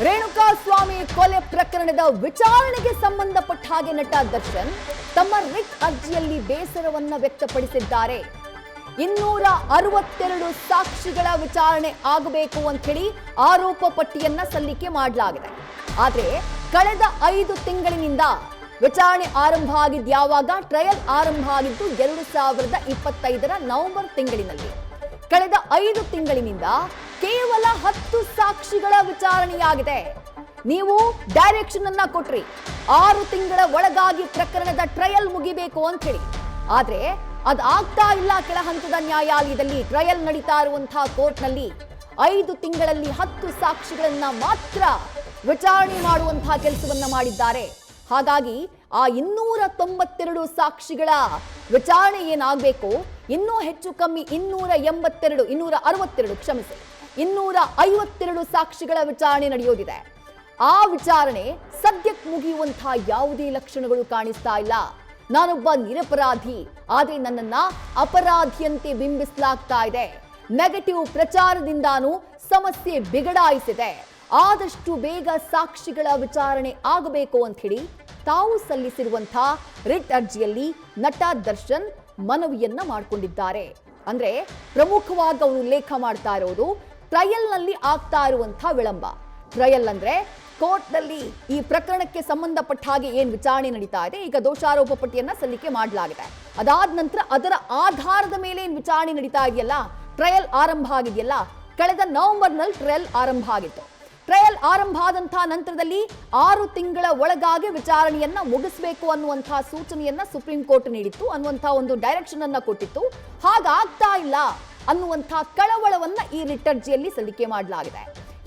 ರೇಣುಕಾಸ್ವಾಮಿ ಕೊಲೆ ಪ್ರಕರಣದ ವಿಚಾರಣೆಗೆ ಸಂಬಂಧಪಟ್ಟ ಹಾಗೆ ನಟ ದರ್ಶನ್ ತಮ್ಮ ರಿಟ್ ಅರ್ಜಿಯಲ್ಲಿ ಬೇಸರವನ್ನ ವ್ಯಕ್ತಪಡಿಸಿದ್ದಾರೆ. 262 ಸಾಕ್ಷಿಗಳ ವಿಚಾರಣೆ ಆಗಬೇಕು ಅಂತ ಹೇಳಿ ಆರೋಪ ಪಟ್ಟಿಯನ್ನ ಸಲ್ಲಿಕೆ ಮಾಡಲಾಗಿದೆ. ಆದರೆ ಕಳೆದ 5 ತಿಂಗಳಿನಿಂದ ವಿಚಾರಣೆ ಆರಂಭ ಆಗಿದ್ದು ಯಾವಾಗ? ಟ್ರಯಲ್ ಆರಂಭ ಆಗಿದ್ದು 2025ರ ನವೆಂಬರ್ ತಿಂಗಳಿನಲ್ಲಿ. ಕಳೆದ 5 ತಿಂಗಳಿನಿಂದ ಕೇವಲ 10 ಸಾಕ್ಷಿಗಳ ವಿಚಾರಣೆಯಾಗಿದೆ. ನೀವು ಡೈರೆಕ್ಷನ್ ಅನ್ನ ಕೊಟ್ರಿ 6 ತಿಂಗಳ ಒಳಗಾಗಿ ಪ್ರಕರಣದ ಟ್ರಯಲ್ ಮುಗಿಬೇಕು ಅಂತ ಹೇಳಿ. ಆದ್ರೆ ಅದು ಆಗ್ತಾ ಇಲ್ಲ. ಕೆಳ ಹಂತದ ನ್ಯಾಯಾಲಯದಲ್ಲಿ ಟ್ರಯಲ್ ನಡೀತಾ ಇರುವಂತಹ ಕೋರ್ಟ್ನಲ್ಲಿ 5 ತಿಂಗಳಲ್ಲಿ 10 ಸಾಕ್ಷಿಗಳನ್ನ ಮಾತ್ರ ವಿಚಾರಣೆ ಮಾಡುವಂತಹ ಕೆಲಸವನ್ನ ಮಾಡಿದ್ದಾರೆ. ಹಾಗಾಗಿ ಆ 292 ಸಾಕ್ಷಿಗಳ ವಿಚಾರಣೆ ಏನಾಗಬೇಕು, ಇನ್ನೂ ಹೆಚ್ಚು ಕಮ್ಮಿ 252 ಸಾಕ್ಷಿಗಳ ವಿಚಾರಣೆ ನಡೆಯೋದಿದೆ. ಆ ವಿಚಾರಣೆ ಸದ್ಯಕ್ಕೆ ಮುಗಿಯುವಂತಹ ಯಾವುದೇ ಲಕ್ಷಣಗಳು ಕಾಣಿಸ್ತಾ ಇಲ್ಲ. ನಾನೊಬ್ಬ ನಿರಪರಾಧಿ, ಆದ್ರೆ ನನ್ನನ್ನ ಅಪರಾಧಿಯಂತೆ ಬಿಂಬಿಸಲಾಗ್ತಾ ಇದೆ. ನೆಗೆಟಿವ್ ಪ್ರಚಾರದಿಂದಾನೂ ಸಮಸ್ಯೆ ಬಿಗಡಾಯಿಸಿದೆ. ಆದಷ್ಟು ಬೇಗ ಸಾಕ್ಷಿಗಳ ವಿಚಾರಣೆ ಆಗಬೇಕು ಅಂತ ಹೇಳಿ ತಾವು ಸಲ್ಲಿಸಿರುವಂತಹ ರಿಟ್ ಅರ್ಜಿಯಲ್ಲಿ ನಟ ದರ್ಶನ್ ಮನವಿಯನ್ನ ಮಾಡಿಕೊಂಡಿದ್ದಾರೆ. ಅಂದ್ರೆ ಪ್ರಮುಖವಾಗಿ ಅವರು ಉಲ್ಲೇಖ ಮಾಡ್ತಾ ಇರೋದು ಟ್ರಯಲ್ ನಲ್ಲಿ ಆಗ್ತಾ ಇರುವಂತಹ ವಿಳಂಬ. ಟ್ರಯಲ್ ಅಂದ್ರೆ ಕೋರ್ಟ್ ನಲ್ಲಿ ಈ ಪ್ರಕರಣಕ್ಕೆ ಸಂಬಂಧಪಟ್ಟ ಹಾಗೆ ಏನ್ ವಿಚಾರಣೆ ನಡೀತಾ ಇದೆ, ಈಗ ದೋಷಾರೋಪ ಪಟ್ಟಿಯನ್ನ ಸಲ್ಲಿಕೆ ಮಾಡಲಾಗಿದೆ. ಅದಾದ ನಂತರ ಅದರ ಆಧಾರದ ಮೇಲೆ ಏನ್ ವಿಚಾರಣೆ ನಡೀತಾ ಇದೆಯಲ್ಲ, ಟ್ರಯಲ್ ಆರಂಭ ಆಗಿದೆಯಲ್ಲ, ಕಳೆದ ನವೆಂಬರ್ನಲ್ಲಿ ಟ್ರಯಲ್ ಆರಂಭ ಆಗಿತ್ತು. ಟ್ರಯಲ್ ಆರಂಭ ಆದಂತಹ ನಂತರದಲ್ಲಿ 6 ತಿಂಗಳ ಒಳಗಾಗಿ ವಿಚಾರಣೆಯನ್ನ ಮುಗಿಸಬೇಕು ಅನ್ನುವಂತಹ ಸೂಚನೆಯನ್ನ ಸುಪ್ರೀಂ ಕೋರ್ಟ್ ನೀಡಿತ್ತು, ಅನ್ನುವಂತಹ ಒಂದು ಡೈರೆಕ್ಷನ್ ಅನ್ನ ಕೊಟ್ಟಿತ್ತು. ಹಾಗಾಗ್ತಾ ಇಲ್ಲ ಅನ್ನುವಂತಹ ಕಳವಳವನ್ನ ಈ ರಿಟ್ ಅರ್ಜಿಯಲ್ಲಿ ಸಲ್ಲಿಕೆ ಮಾಡಲಾಗಿದೆ.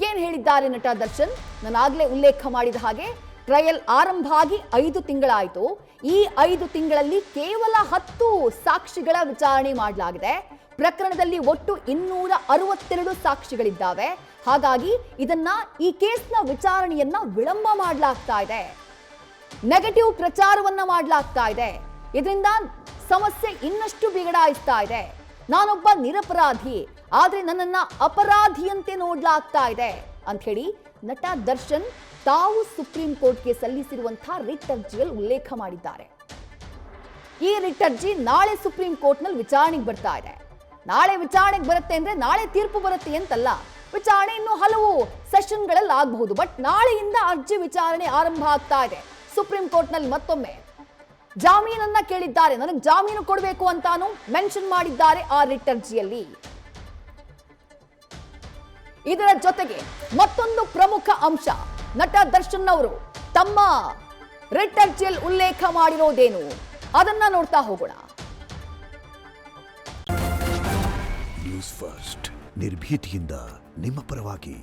ಏನ್ ಹೇಳಿದ್ದಾರೆ ನಟ ದರ್ಶನ್? ನಾನು ಆಗ್ಲೇ ಉಲ್ಲೇಖ ಮಾಡಿದ ಹಾಗೆ ಟ್ರಯಲ್ ಆರಂಭ ಆಗಿ 5 ತಿಂಗಳಾಯಿತು. ಈ 5 ತಿಂಗಳಲ್ಲಿ ಕೇವಲ 10 ಸಾಕ್ಷಿಗಳ ವಿಚಾರಣೆ ಮಾಡಲಾಗಿದೆ. ಪ್ರಕರಣದಲ್ಲಿ ಒಟ್ಟು 262 ಸಾಕ್ಷಿಗಳಿದ್ದಾವೆ. ಹಾಗಾಗಿ ಈ ಕೇಸ್ನ ವಿಚಾರಣೆಯನ್ನ ವಿಳಂಬ ಮಾಡಲಾಗ್ತಾ ಇದೆ. ನೆಗೆಟಿವ್ ಪ್ರಚಾರವನ್ನ ಮಾಡಲಾಗ್ತಾ ಇದೆ. ಇದರಿಂದ ಸಮಸ್ಯೆ ಇನ್ನಷ್ಟು ಬಿಗಡಾಯಿಸ್ತಾ ಇದೆ. ನಾನೊಬ್ಬ ನಿರಪರಾಧಿ, ಆದ್ರೆ ನನ್ನನ್ನ ಅಪರಾಧಿಯಂತೆ ನೋಡ್ಲಾಗ್ತಾ ಇದೆ ಅಂತ ಹೇಳಿ ನಟ ದರ್ಶನ್ ತಾವು ಸುಪ್ರೀಂ ಕೋರ್ಟ್ಗೆ ಸಲ್ಲಿಸಿರುವಂತಹ ರಿಟ್ ಅರ್ಜಿಯಲ್ಲಿ ಉಲ್ಲೇಖ ಮಾಡಿದ್ದಾರೆ. ಈ ರಿಟ್ ಅರ್ಜಿ ನಾಳೆ ಸುಪ್ರೀಂ ಕೋರ್ಟ್ನಲ್ಲಿ ವಿಚಾರಣೆಗೆ ಬರ್ತಾ ಇದೆ. ನಾಳೆ ವಿಚಾರಣೆಗೆ ಬರುತ್ತೆ ಅಂದ್ರೆ ನಾಳೆ ತೀರ್ಪು ಬರುತ್ತೆ ಅಂತಲ್ಲ. ವಿಚಾರಣೆ ಇನ್ನು ಹಲವು ಸೆಷನ್ಗಳಲ್ಲಿ ಆಗಬಹುದು. ಬಟ್ ನಾಳೆಯಿಂದ ಅರ್ಜಿ ವಿಚಾರಣೆ ಆರಂಭ ಆಗ್ತಾ ಇದೆ. ಸುಪ್ರೀಂ ಕೋರ್ಟ್ನಲ್ಲಿ ಮತ್ತೊಮ್ಮೆ ಜಾಮೀನನ್ನ ಕೇಳಿದ್ದಾರೆ. ನನಗೆ ಜಾಮೀನು ಕೊಡಬೇಕು ಅಂತಾನು ಮೆನ್ಷನ್ ಮಾಡಿದ್ದಾರೆ ಆ ರಿಟ್ ಅರ್ಜಿಯಲ್ಲಿ. ಇದರ ಜೊತೆಗೆ ಮತ್ತೊಂದು ಪ್ರಮುಖ ಅಂಶ, ನಟ ದರ್ಶನ್ ಅವರು ತಮ್ಮ ರಿಟ್ ಅರ್ಜಿಯಲ್ಲಿ ಉಲ್ಲೇಖ ಮಾಡಿರೋದೇನು ಅದನ್ನ ನೋಡ್ತಾ ಹೋಗೋಣ. ನ್ಯೂಸ್ ಫಸ್ಟ್ ನಿರ್ಭೀತಿಯಿಂದ ನಿಮ್ಮ ಪರವಾಗಿ.